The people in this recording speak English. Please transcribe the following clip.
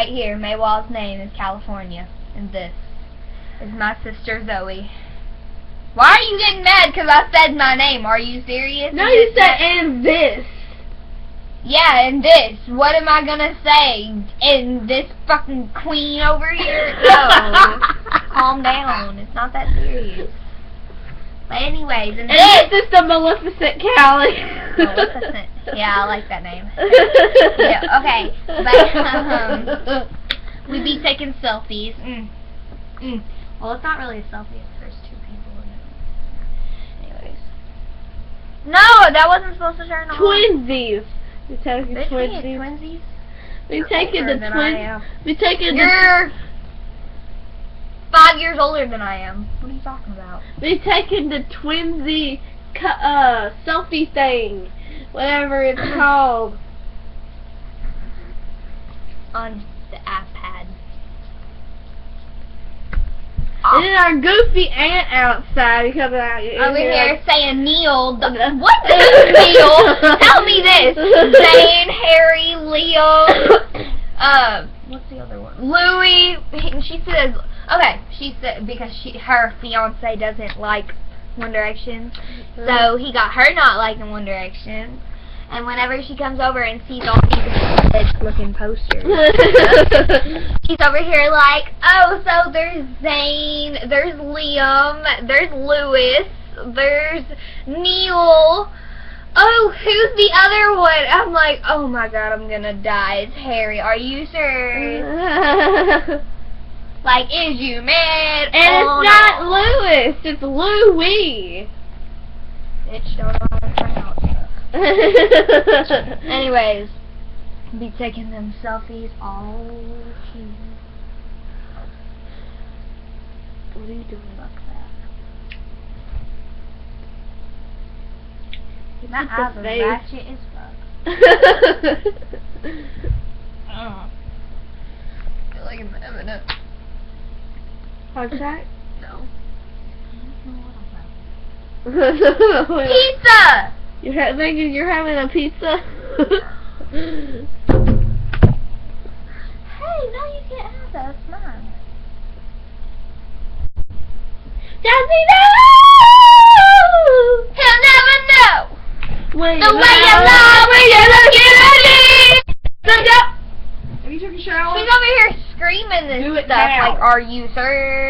right here. Maywall's name is California. And this is my sister Zoe. Why are you getting mad because I said my name? Are you serious? No, you said and this. Yeah, and this. What am I gonna say? And this fucking queen over here? No. Calm down. It's not that serious. But anyways, and this is the Maleficent Callie. Maleficent. Yeah, I like that name. Yeah, okay. But we be taking selfies. Well, it's not really a selfie. There's two people in it. Anyways. No, that wasn't supposed to turn on. Twinsies. We're taking twinsies. We're taking the twins. We're taking You're 5 years older than I am. What are you talking about? We're taking the twinsy selfie thing, whatever it's called, on the iPad. And then our goofy aunt outside coming out over here saying Neil. What is Neil? Tell me this. Zane, Harry, Leo. What's the other one? Louie. And she says, okay. She said because her fiance doesn't like One Direction, so he got her not liking One Direction. And whenever she comes over and sees all these looking posters, she's over here like, oh, so there's Zane, there's Liam, there's Lewis, there's Neil. Oh, who's the other one? I'm like, oh my god, I'm gonna die. It's Harry. Are you serious? Like, is you mad? And it's not Lewis, it's Louie. Bitch, don't know how to pronounce stuff. Anyways, be taking them selfies all cute. What are you doing about that? My eyes are ratchet as fuck. I feel like I'm evident. Hard attack? No. Pizza! Thinking you're having a pizza? Hey, no, you can't have that. It's mine. Jazzy, no! He'll never know. Wait, the way you love when you're looking at me. Have you took a shower? She's over here screaming this stuff like, are you serious?